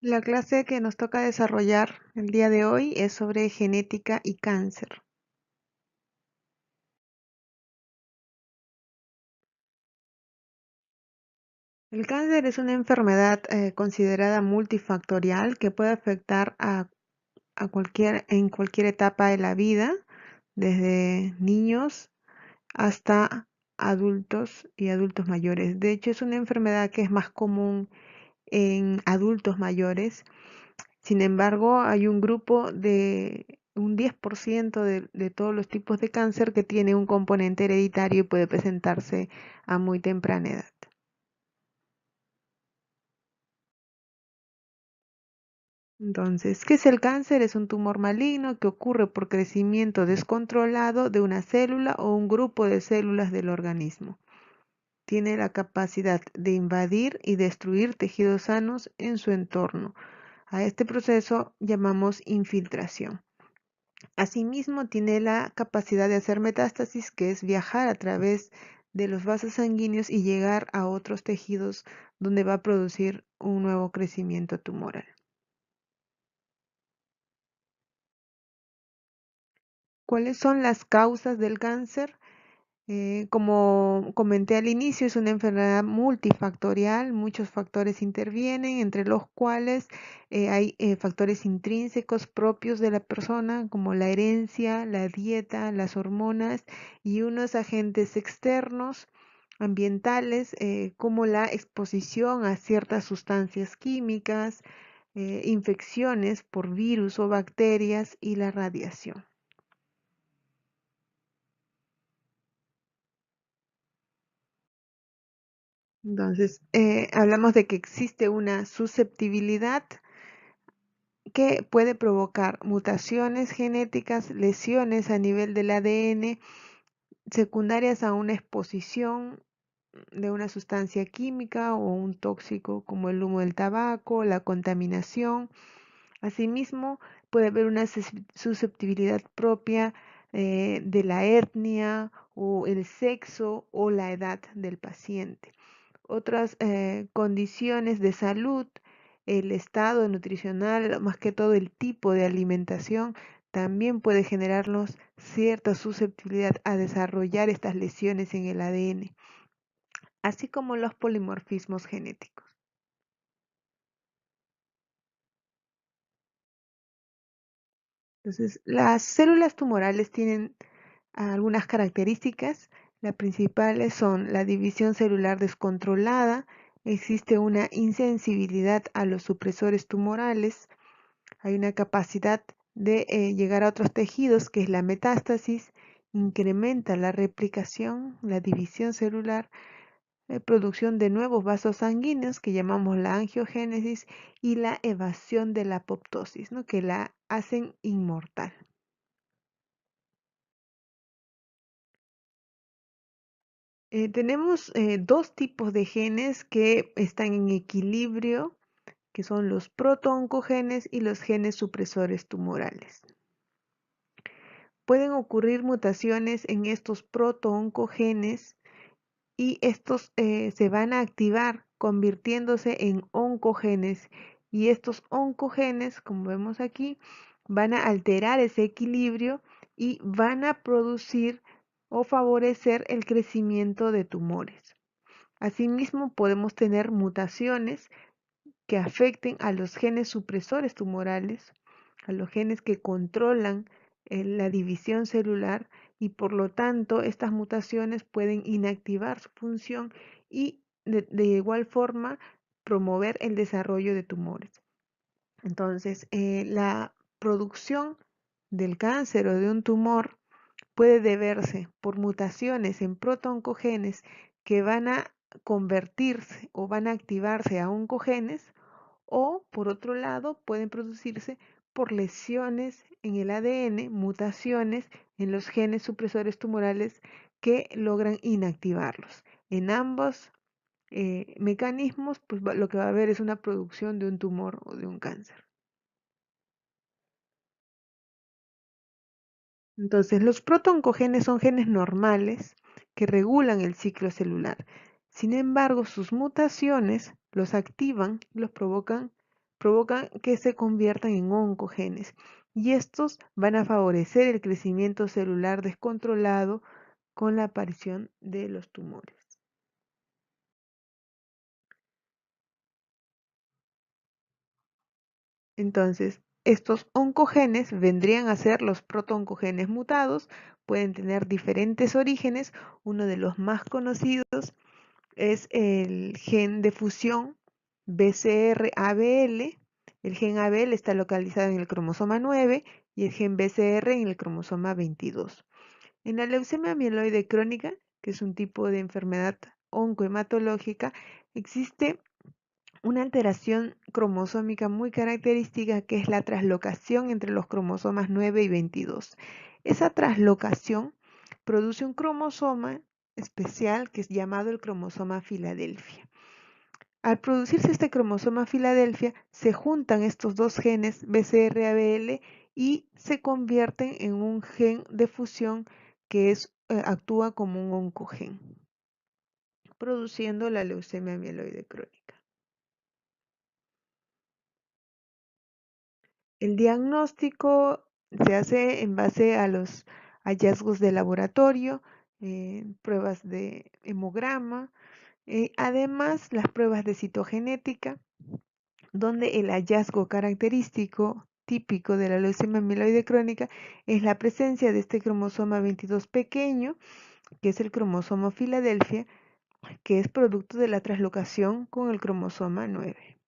La clase que nos toca desarrollar el día de hoy es sobre genética y cáncer. El cáncer es una enfermedad considerada multifactorial que puede afectar en cualquier etapa de la vida, desde niños hasta adultos y adultos mayores. De hecho, es una enfermedad que es más común en adultos mayores. Sin embargo, hay un grupo de un 10% de todos los tipos de cáncer que tiene un componente hereditario y puede presentarse a muy temprana edad. Entonces, ¿qué es el cáncer? Es un tumor maligno que ocurre por crecimiento descontrolado de una célula o un grupo de células del organismo. Tiene la capacidad de invadir y destruir tejidos sanos en su entorno. A este proceso llamamos infiltración. Asimismo, tiene la capacidad de hacer metástasis, que es viajar a través de los vasos sanguíneos y llegar a otros tejidos donde va a producir un nuevo crecimiento tumoral. ¿Cuáles son las causas del cáncer? Como comenté al inicio, es una enfermedad multifactorial, muchos factores intervienen, entre los cuales hay factores intrínsecos propios de la persona, como la herencia, la dieta, las hormonas y unos agentes externos, ambientales, como la exposición a ciertas sustancias químicas, infecciones por virus o bacterias y la radiación. Entonces, hablamos de que existe una susceptibilidad que puede provocar mutaciones genéticas, lesiones a nivel del ADN, secundarias a una exposición de una sustancia química o un tóxico como el humo del tabaco, la contaminación. Asimismo, puede haber una susceptibilidad propia de la etnia o el sexo o la edad del paciente. Otras condiciones de salud, el estado nutricional, más que todo el tipo de alimentación, también puede generarnos cierta susceptibilidad a desarrollar estas lesiones en el ADN, así como los polimorfismos genéticos. Entonces, las células tumorales tienen algunas características. Las principales son la división celular descontrolada, existe una insensibilidad a los supresores tumorales, hay una capacidad de llegar a otros tejidos, que es la metástasis, incrementa la replicación, la división celular, producción de nuevos vasos sanguíneos, que llamamos la angiogénesis, y la evasión de la apoptosis, ¿no? Que la hacen inmortal. Tenemos dos tipos de genes que están en equilibrio, que son los protooncogenes y los genes supresores tumorales. Pueden ocurrir mutaciones en estos protooncogenes y estos se van a activar convirtiéndose en oncogenes, y estos oncogenes, como vemos aquí, van a alterar ese equilibrio y van a producir o favorecer el crecimiento de tumores. Asimismo, podemos tener mutaciones que afecten a los genes supresores tumorales, a los genes que controlan la división celular, y por lo tanto estas mutaciones pueden inactivar su función y de igual forma promover el desarrollo de tumores. Entonces, la producción del cáncer o de un tumor puede deberse por mutaciones en protooncogenes que van a convertirse o van a activarse a oncogenes, o por otro lado pueden producirse por lesiones en el ADN, mutaciones en los genes supresores tumorales que logran inactivarlos. En ambos mecanismos, pues lo que va a haber es una producción de un tumor o de un cáncer. Entonces, los protooncogenes son genes normales que regulan el ciclo celular. Sin embargo, sus mutaciones los activan y los provocan provocan que se conviertan en oncogenes y estos van a favorecer el crecimiento celular descontrolado con la aparición de los tumores. Entonces, estos oncogenes vendrían a ser los protooncogenes mutados, pueden tener diferentes orígenes. Uno de los más conocidos es el gen de fusión BCR-ABL. El gen ABL está localizado en el cromosoma 9 y el gen BCR en el cromosoma 22. En la leucemia mieloide crónica, que es un tipo de enfermedad oncohematológica, existe una alteración cromosómica muy característica que es la traslocación entre los cromosomas 9 y 22. Esa traslocación produce un cromosoma especial que es llamado el cromosoma Filadelfia. Al producirse este cromosoma Filadelfia, se juntan estos dos genes BCR-ABL y se convierten en un gen de fusión que actúa como un oncogen, produciendo la leucemia mieloide crónica. El diagnóstico se hace en base a los hallazgos de laboratorio, pruebas de hemograma, además las pruebas de citogenética, donde el hallazgo característico típico de la leucemia mieloide crónica es la presencia de este cromosoma 22 pequeño, que es el cromosoma Filadelfia, que es producto de la traslocación con el cromosoma 9.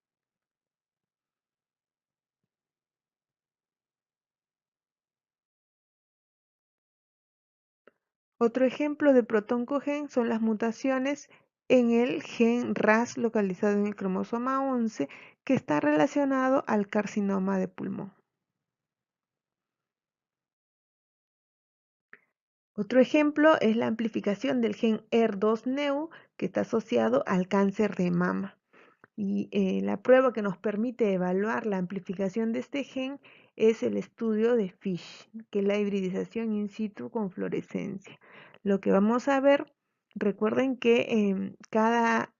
Otro ejemplo de protoncogen son las mutaciones en el gen RAS localizado en el cromosoma 11 que está relacionado al carcinoma de pulmón. Otro ejemplo es la amplificación del gen ER2-neu que está asociado al cáncer de mama. Y la prueba que nos permite evaluar la amplificación de este gen es el estudio de FISH, que es la hibridización in situ con fluorescencia. Lo que vamos a ver, recuerden que cada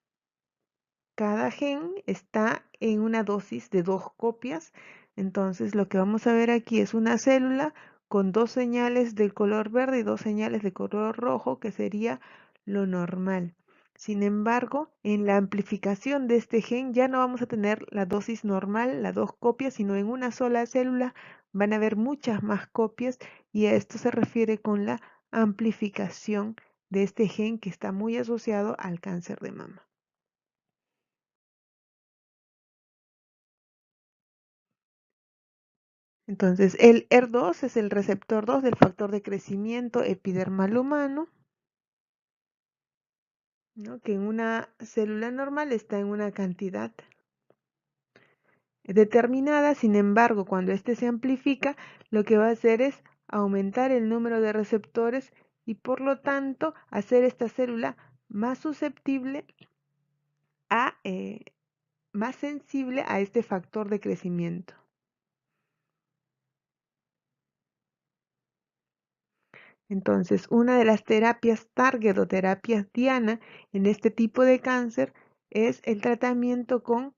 gen está en una dosis de 2 copias. Entonces lo que vamos a ver aquí es una célula con 2 señales de color verde y 2 señales de color rojo, que sería lo normal. Sin embargo, en la amplificación de este gen ya no vamos a tener la dosis normal, las 2 copias, sino en una sola célula van a haber muchas más copias, y a esto se refiere con la amplificación de este gen que está muy asociado al cáncer de mama. Entonces, el ER2 es el receptor 2 del factor de crecimiento epidermal humano, ¿no?, que en una célula normal está en una cantidad determinada. Sin embargo, cuando este se amplifica, lo que va a hacer es aumentar el número de receptores y por lo tanto hacer esta célula más susceptible más sensible a este factor de crecimiento. Entonces, una de las terapias target o terapias diana en este tipo de cáncer es el tratamiento con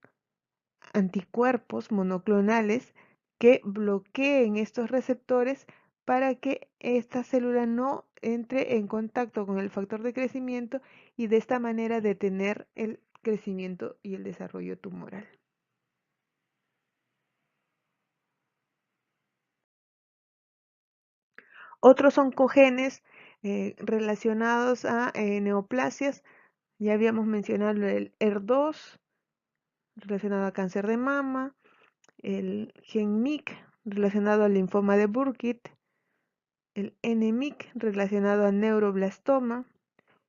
anticuerpos monoclonales que bloqueen estos receptores para que esta célula no entre en contacto con el factor de crecimiento y de esta manera detener el crecimiento y el desarrollo tumoral. Otros oncogenes relacionados a neoplasias, ya habíamos mencionado el ER2 relacionado a cáncer de mama, el gen MYC relacionado al linfoma de Burkitt, el NMYC relacionado al neuroblastoma,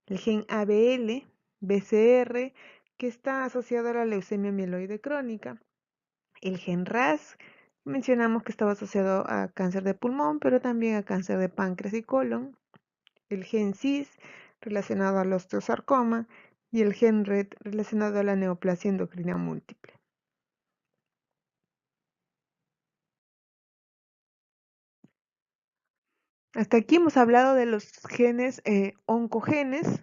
el gen ABL, BCR, que está asociado a la leucemia mieloide crónica, el gen RAS, mencionamos que estaba asociado a cáncer de pulmón, pero también a cáncer de páncreas y colon, el gen CIS relacionado al osteosarcoma y el gen RET relacionado a la neoplasia endocrina múltiple. Hasta aquí hemos hablado de los genes oncogenes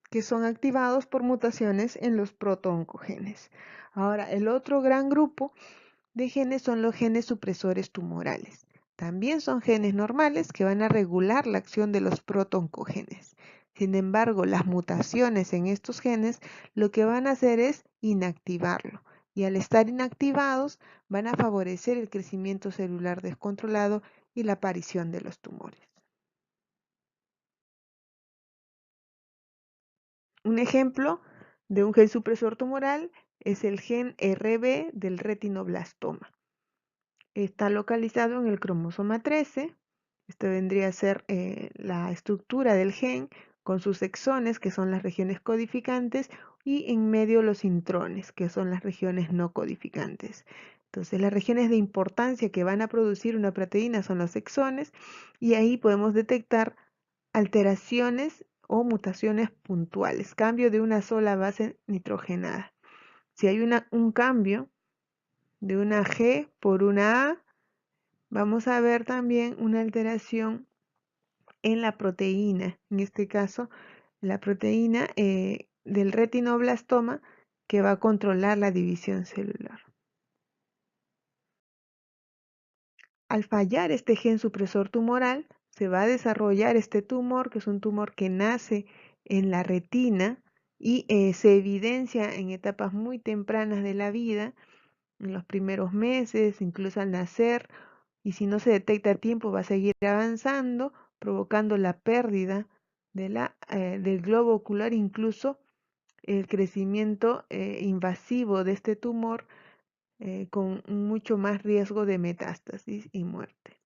que son activados por mutaciones en los protooncogenes. Ahora, el otro gran grupo de genes son los genes supresores tumorales. También son genes normales que van a regular la acción de los protooncogenes. Sin embargo, las mutaciones en estos genes lo que van a hacer es inactivarlo. Y al estar inactivados, van a favorecer el crecimiento celular descontrolado y la aparición de los tumores. Un ejemplo de un gen supresor tumoral es el gen RB del retinoblastoma. Está localizado en el cromosoma 13. Esto vendría a ser la estructura del gen con sus exones, que son las regiones codificantes, y en medio los intrones, que son las regiones no codificantes. Entonces, las regiones de importancia que van a producir una proteína son los exones, y ahí podemos detectar alteraciones o mutaciones puntuales, cambio de una sola base nitrogenada. Si hay un cambio de una G por una A, vamos a ver también una alteración en la proteína, en este caso la proteína del retinoblastoma que va a controlar la división celular. Al fallar este gen supresor tumoral, se va a desarrollar este tumor, que es un tumor que nace en la retina y se evidencia en etapas muy tempranas de la vida, en los primeros meses, incluso al nacer, y si no se detecta a tiempo va a seguir avanzando, provocando la pérdida del globo ocular, incluso el crecimiento invasivo de este tumor con mucho más riesgo de metástasis y muerte.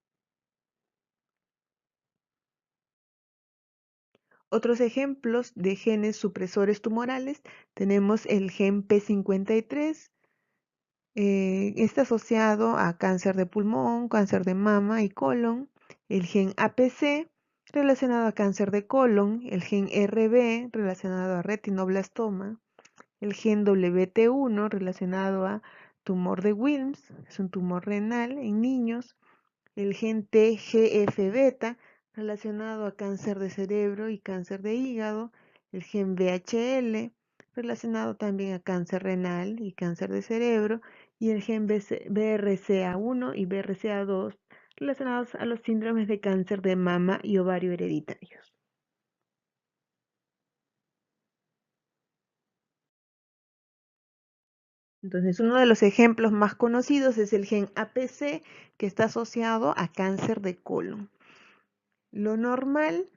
Otros ejemplos de genes supresores tumorales tenemos el gen P53. Está asociado a cáncer de pulmón, cáncer de mama y colon. El gen APC relacionado a cáncer de colon. El gen RB relacionado a retinoblastoma. El gen WT1 relacionado a tumor de Wilms, es un tumor renal en niños. El gen TGF-beta relacionado a cáncer de cerebro y cáncer de hígado. El gen VHL relacionado también a cáncer renal y cáncer de cerebro. Y el gen BRCA1 y BRCA2 relacionados a los síndromes de cáncer de mama y ovario hereditarios. Entonces, uno de los ejemplos más conocidos es el gen APC, que está asociado a cáncer de colon. Lo normal,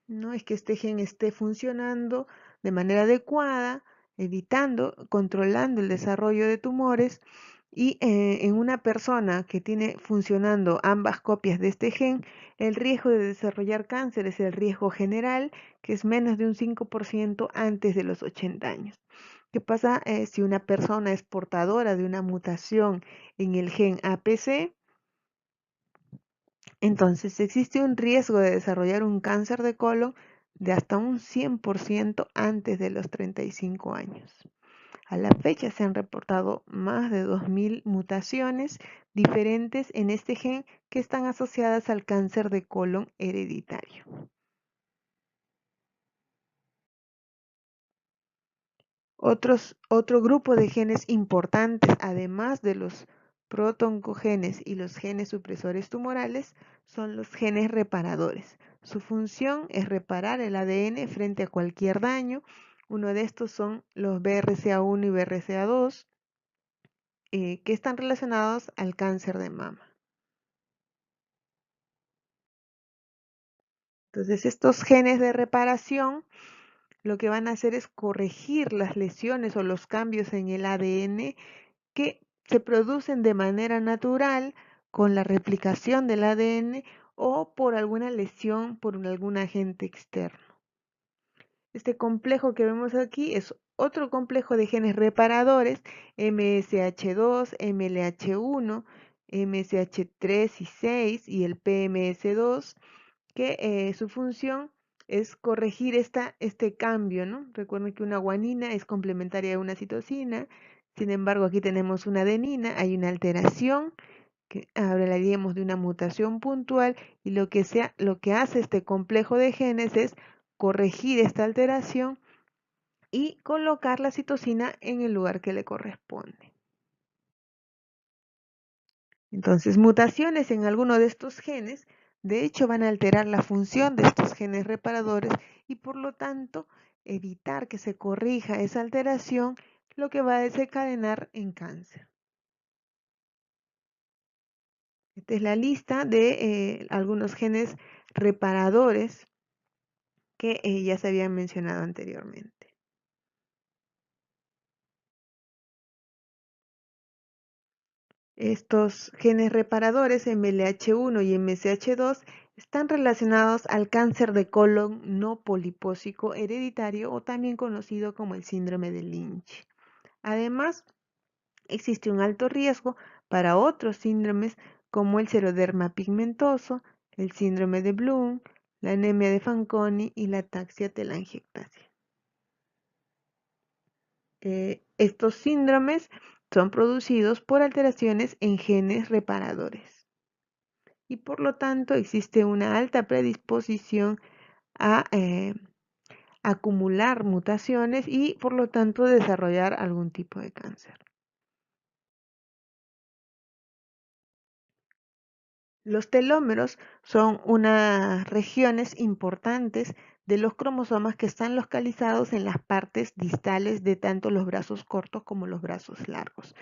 ¿no?, es que este gen esté funcionando de manera adecuada, evitando, controlando el desarrollo de tumores, y en una persona que tiene funcionando ambas copias de este gen, el riesgo de desarrollar cáncer es el riesgo general, que es menos de un 5% antes de los 80 años. ¿Qué pasa si una persona es portadora de una mutación en el gen APC? Entonces existe un riesgo de desarrollar un cáncer de colon de hasta un 100% antes de los 35 años. A la fecha se han reportado más de 2000 mutaciones diferentes en este gen que están asociadas al cáncer de colon hereditario. Otro grupo de genes importantes, además de los protooncogenes y los genes supresores tumorales, son los genes reparadores. Su función es reparar el ADN frente a cualquier daño. Uno de estos son los BRCA1 y BRCA2, que están relacionados al cáncer de mama. Entonces, estos genes de reparación lo que van a hacer es corregir las lesiones o los cambios en el ADN que se producen de manera natural con la replicación del ADN o por alguna lesión por algún agente externo. Este complejo que vemos aquí es otro complejo de genes reparadores, MSH2, MLH1, MSH3 y 6 y el PMS2, que su función es corregir este cambio, ¿no? Recuerden que una guanina es complementaria a una citosina, sin embargo aquí tenemos una adenina, hay una alteración, que hablaríamos de una mutación puntual, y lo que hace este complejo de genes es corregir esta alteración y colocar la citosina en el lugar que le corresponde. Entonces, mutaciones en alguno de estos genes, de hecho, van a alterar la función de estos genes reparadores y por lo tanto evitar que se corrija esa alteración, lo que va a desencadenar en cáncer. Esta es la lista de algunos genes reparadores que ya se habían mencionado anteriormente. Estos genes reparadores, MLH1 y MCH2, están relacionados al cáncer de colon no polipósico hereditario o también conocido como el síndrome de Lynch. Además, existe un alto riesgo para otros síndromes como el seroderma pigmentoso, el síndrome de Bloom, la anemia de Fanconi y la ataxia telangiectasia. Estos síndromes son producidos por alteraciones en genes reparadores y por lo tanto existe una alta predisposición a acumular mutaciones y por lo tanto desarrollar algún tipo de cáncer. Los telómeros son unas regiones importantes de los cromosomas que están localizados en las partes distales de tanto los brazos cortos como los brazos largos.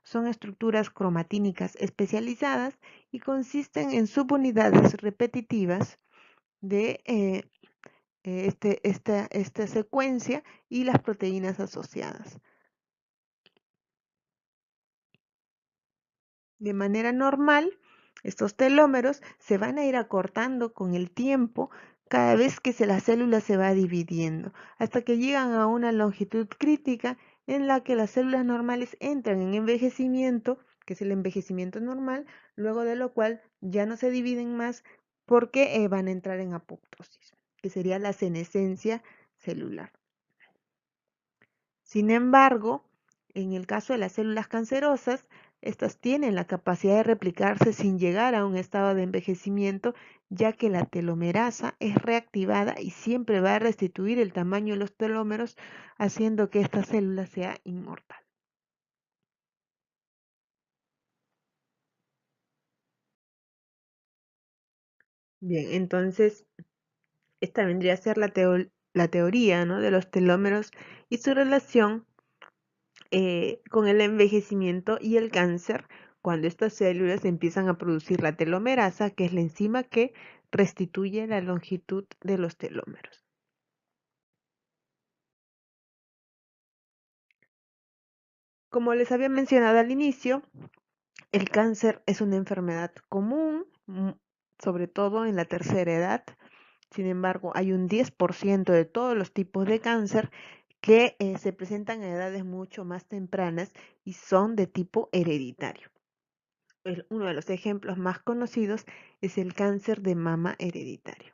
Son estructuras cromatínicas especializadas y consisten en subunidades repetitivas de esta secuencia y las proteínas asociadas. De manera normal, estos telómeros se van a ir acortando con el tiempo cada vez que la célula se va dividiendo, hasta que llegan a una longitud crítica en la que las células normales entran en envejecimiento, que es el envejecimiento normal, luego de lo cual ya no se dividen más porque van a entrar en apoptosis, que sería la senescencia celular. Sin embargo, en el caso de las células cancerosas, estas tienen la capacidad de replicarse sin llegar a un estado de envejecimiento, ya que la telomerasa es reactivada y siempre va a restituir el tamaño de los telómeros, haciendo que esta célula sea inmortal. Bien, entonces esta vendría a ser la teoría, ¿no?, de los telómeros y su relación con el envejecimiento y el cáncer cuando estas células empiezan a producir la telomerasa, que es la enzima que restituye la longitud de los telómeros. Como les había mencionado al inicio, el cáncer es una enfermedad común, sobre todo en la tercera edad. Sin embargo, hay un 10% de todos los tipos de cáncer que se presentan a edades mucho más tempranas y son de tipo hereditario. Uno de los ejemplos más conocidos es el cáncer de mama hereditario.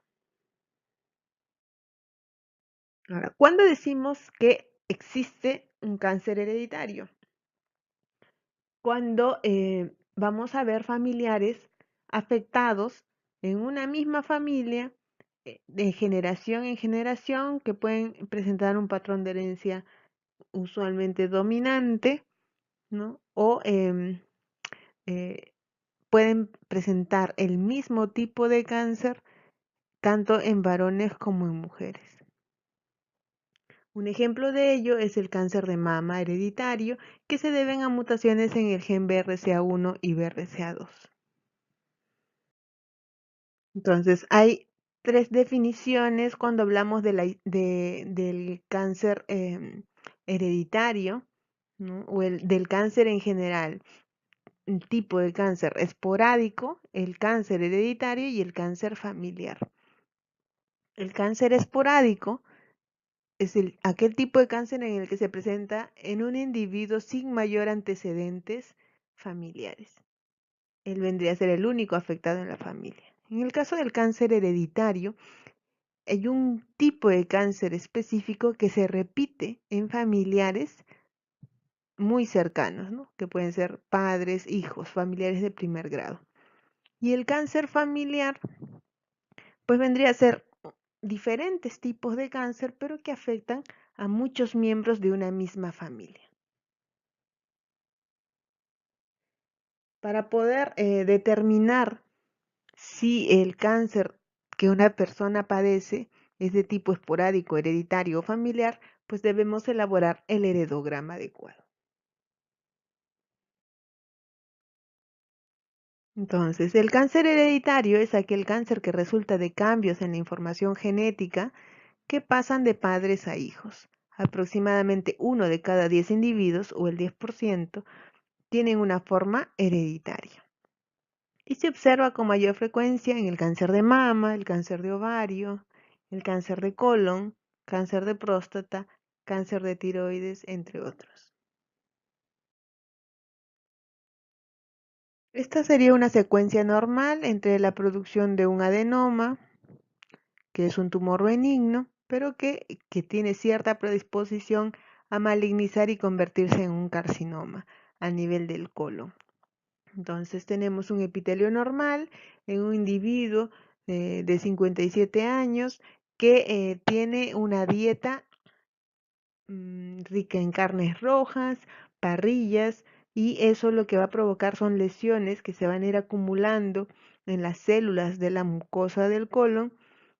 Ahora, ¿cuándo decimos que existe un cáncer hereditario? Cuando vamos a ver familiares afectados en una misma familia de generación en generación que pueden presentar un patrón de herencia usualmente dominante, ¿no? O eh, pueden presentar el mismo tipo de cáncer tanto en varones como en mujeres. Un ejemplo de ello es el cáncer de mama hereditario, que se deben a mutaciones en el gen BRCA1 y BRCA2. Entonces, hay tres definiciones cuando hablamos del cáncer hereditario, ¿no?, o del cáncer en general. Un tipo de cáncer esporádico, el cáncer hereditario y el cáncer familiar. El cáncer esporádico es aquel tipo de cáncer en el que se presenta en un individuo sin mayor antecedentes familiares. Él vendría a ser el único afectado en la familia. En el caso del cáncer hereditario, hay un tipo de cáncer específico que se repite en familiares muy cercanos, ¿no?, que pueden ser padres, hijos, familiares de primer grado. Y el cáncer familiar, pues vendría a ser diferentes tipos de cáncer, pero que afectan a muchos miembros de una misma familia. Para poder determinar si el cáncer que una persona padece es de tipo esporádico, hereditario o familiar, pues debemos elaborar el heredograma adecuado. Entonces, el cáncer hereditario es aquel cáncer que resulta de cambios en la información genética que pasan de padres a hijos. Aproximadamente uno de cada 10 individuos, o el 10%, tienen una forma hereditaria. Y se observa con mayor frecuencia en el cáncer de mama, el cáncer de ovario, el cáncer de colon, cáncer de próstata, cáncer de tiroides, entre otros. Esta sería una secuencia normal entre la producción de un adenoma, que es un tumor benigno, pero que tiene cierta predisposición a malignizar y convertirse en un carcinoma a nivel del colon. Entonces tenemos un epitelio normal en un individuo de 57 años que tiene una dieta rica en carnes rojas, parrillas, y eso lo que va a provocar son lesiones que se van a ir acumulando en las células de la mucosa del colon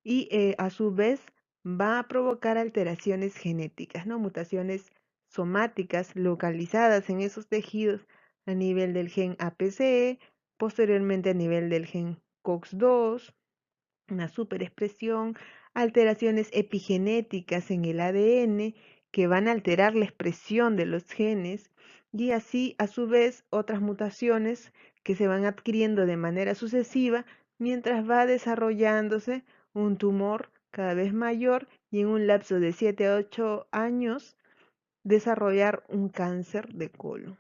y a su vez va a provocar alteraciones genéticas, ¿no? Mutaciones somáticas localizadas en esos tejidos a nivel del gen APCE, posteriormente a nivel del gen COX-2, una superexpresión, alteraciones epigenéticas en el ADN que van a alterar la expresión de los genes y así a su vez otras mutaciones que se van adquiriendo de manera sucesiva mientras va desarrollándose un tumor cada vez mayor y en un lapso de 7 a 8 años desarrollar un cáncer de colon.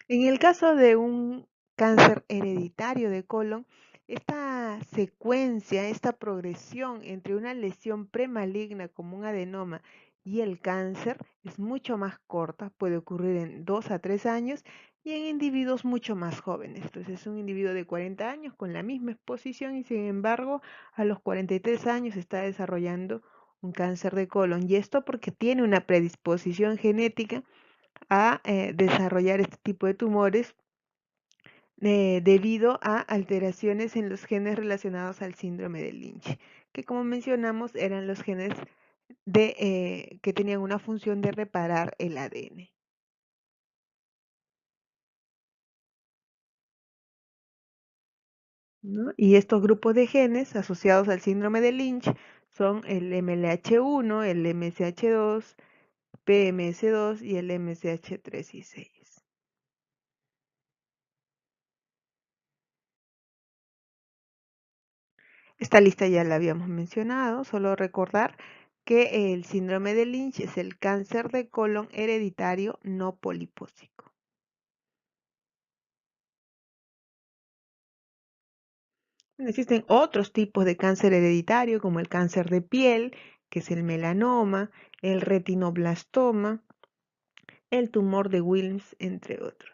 En el caso de un cáncer hereditario de colon, esta secuencia, esta progresión entre una lesión premaligna como un adenoma y el cáncer es mucho más corta, puede ocurrir en 2 a 3 años y en individuos mucho más jóvenes. Entonces es un individuo de 40 años con la misma exposición y sin embargo a los 43 años está desarrollando un cáncer de colon. Y esto porque tiene una predisposición genética a desarrollar este tipo de tumores debido a alteraciones en los genes relacionados al síndrome de Lynch, que como mencionamos eran los genes que tenían una función de reparar el ADN. ¿No? Y estos grupos de genes asociados al síndrome de Lynch son el MLH1, el MSH2, PMS2 y el MSH3 y 6. Esta lista ya la habíamos mencionado, solo recordar que el síndrome de Lynch es el cáncer de colon hereditario no polipósico. Existen otros tipos de cáncer hereditario como el cáncer de piel, que es el melanoma, el retinoblastoma, el tumor de Wilms, entre otros.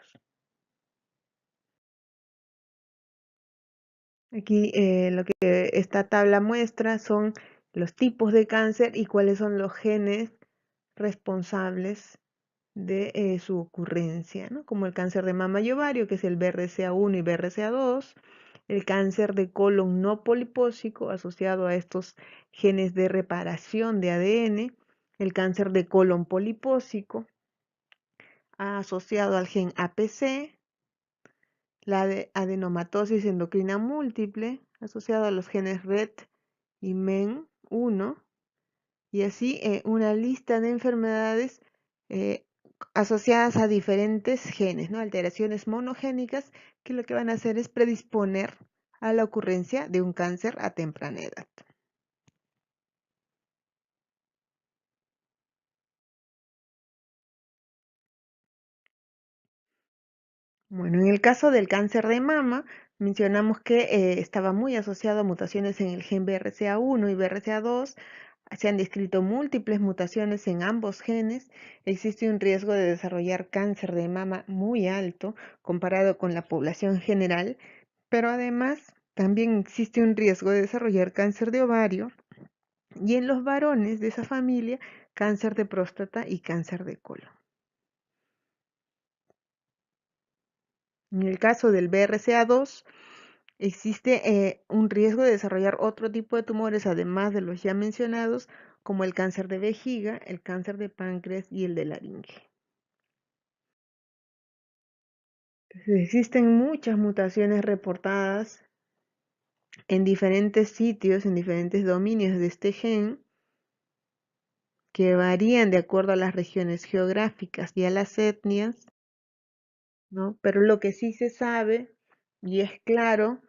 Aquí lo que esta tabla muestra son los tipos de cáncer y cuáles son los genes responsables de su ocurrencia, ¿no? Como el cáncer de mama y ovario, que es el BRCA1 y BRCA2, el cáncer de colon no polipósico asociado a estos genes de reparación de ADN, el cáncer de colon polipósico asociado al gen APC, la adenomatosis endocrina múltiple asociado a los genes RET y MEN1, y así una lista de enfermedades eh, asociadas a diferentes genes, ¿no? Alteraciones monogénicas que lo que van a hacer es predisponer a la ocurrencia de un cáncer a temprana edad. Bueno, en el caso del cáncer de mama, mencionamos que estaba muy asociado a mutaciones en el gen BRCA1 y BRCA2. Se han descrito múltiples mutaciones en ambos genes. Existe un riesgo de desarrollar cáncer de mama muy alto comparado con la población general, pero además también existe un riesgo de desarrollar cáncer de ovario y en los varones de esa familia, cáncer de próstata y cáncer de colon. En el caso del BRCA2, existe un riesgo de desarrollar otro tipo de tumores, además de los ya mencionados, como el cáncer de vejiga, el cáncer de páncreas y el de laringe. Entonces, existen muchas mutaciones reportadas en diferentes sitios, en diferentes dominios de este gen, que varían de acuerdo a las regiones geográficas y a las etnias, ¿no? Pero lo que sí se sabe y es claro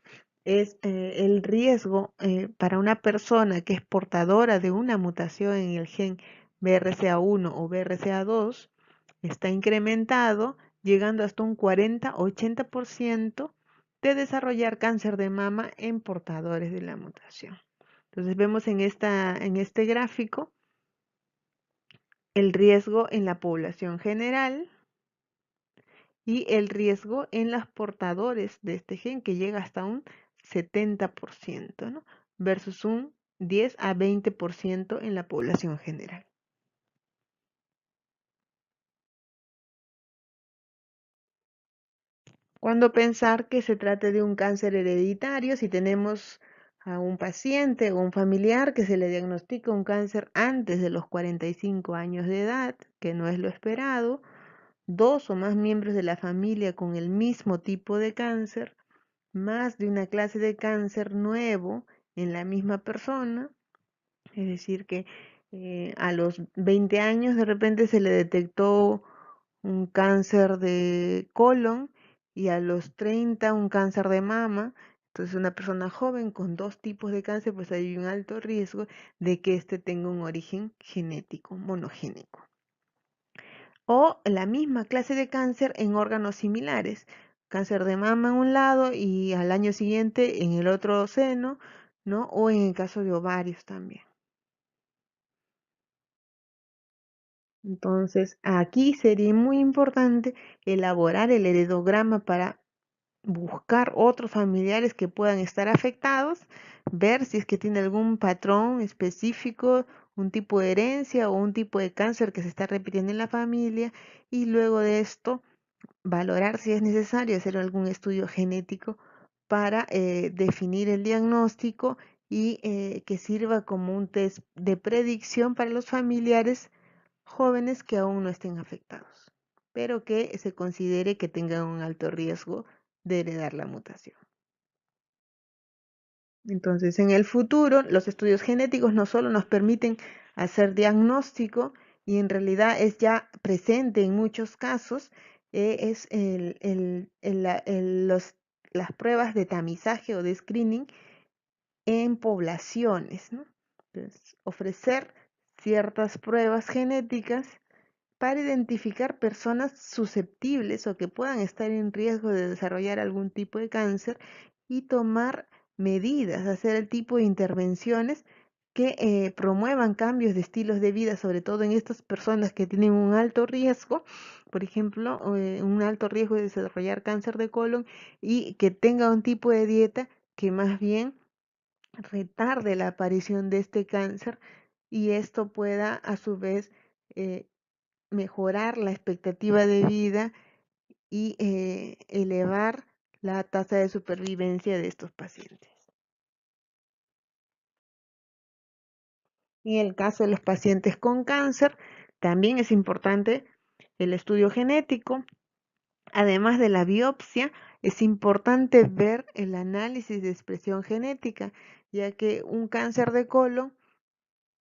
es el riesgo para una persona que es portadora de una mutación en el gen BRCA1 o BRCA2 está incrementado, llegando hasta un 40-80% de desarrollar cáncer de mama en portadores de la mutación. Entonces vemos en este gráfico el riesgo en la población general y el riesgo en los portadores de este gen, que llega hasta un 70%, ¿no? Versus un 10 a 20% en la población general. ¿Cuándo pensar que se trate de un cáncer hereditario? Si tenemos a un paciente o un familiar que se le diagnostica un cáncer antes de los 45 años de edad, que no es lo esperado, dos o más miembros de la familia con el mismo tipo de cáncer, más de una clase de cáncer nuevo en la misma persona, es decir, que a los 20 años de repente se le detectó un cáncer de colon y a los 30 un cáncer de mama. Entonces una persona joven con dos tipos de cáncer, pues hay un alto riesgo de que éste tenga un origen genético, monogénico. O la misma clase de cáncer en órganos similares, cáncer de mama en un lado y al año siguiente en el otro seno, ¿no? O en el caso de ovarios también. Entonces, aquí sería muy importante elaborar el heredograma para buscar otros familiares que puedan estar afectados, ver si es que tiene algún patrón específico, un tipo de herencia o un tipo de cáncer que se está repitiendo en la familia, y luego de esto valorar si es necesario hacer algún estudio genético para definir el diagnóstico y que sirva como un test de predicción para los familiares jóvenes que aún no estén afectados, pero que se considere que tengan un alto riesgo de heredar la mutación. Entonces, en el futuro, los estudios genéticos no solo nos permiten hacer diagnóstico, y en realidad es ya presente en muchos casos, es las pruebas de tamizaje o de screening en poblaciones, ¿no? Entonces, ofrecer ciertas pruebas genéticas para identificar personas susceptibles o que puedan estar en riesgo de desarrollar algún tipo de cáncer y tomar medidas, hacer el tipo de intervenciones que promuevan cambios de estilos de vida, sobre todo en estas personas que tienen un alto riesgo, por ejemplo, un alto riesgo de desarrollar cáncer de colon, y que tenga un tipo de dieta que más bien retarde la aparición de este cáncer, y esto pueda a su vez eh, mejorar la expectativa de vida y elevar la tasa de supervivencia de estos pacientes. En el caso de los pacientes con cáncer, también es importante el estudio genético. Además de la biopsia, es importante ver el análisis de expresión genética, ya que un cáncer de colon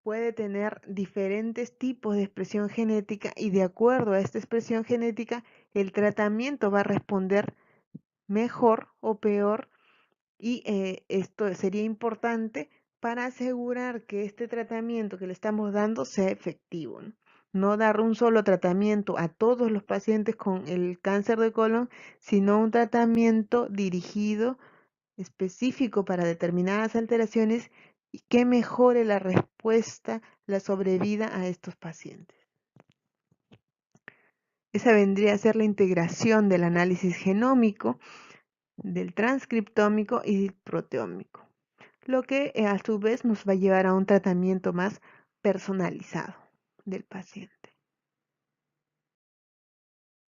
puede tener diferentes tipos de expresión genética, y de acuerdo a esta expresión genética, el tratamiento va a responder mejor o peor, y esto sería importante para asegurar que este tratamiento que le estamos dando sea efectivo, ¿no? No dar un solo tratamiento a todos los pacientes con el cáncer de colon, sino un tratamiento dirigido, específico para determinadas alteraciones y que mejore la respuesta, la sobrevida a estos pacientes. Esa vendría a ser la integración del análisis genómico, del transcriptómico y del proteómico, lo que a su vez nos va a llevar a un tratamiento más personalizado del paciente.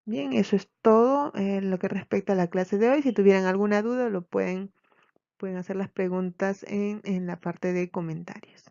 Bien, eso es todo. todo lo que respecta a la clase de hoy. Si tuvieran alguna duda, pueden hacer las preguntas en la parte de comentarios.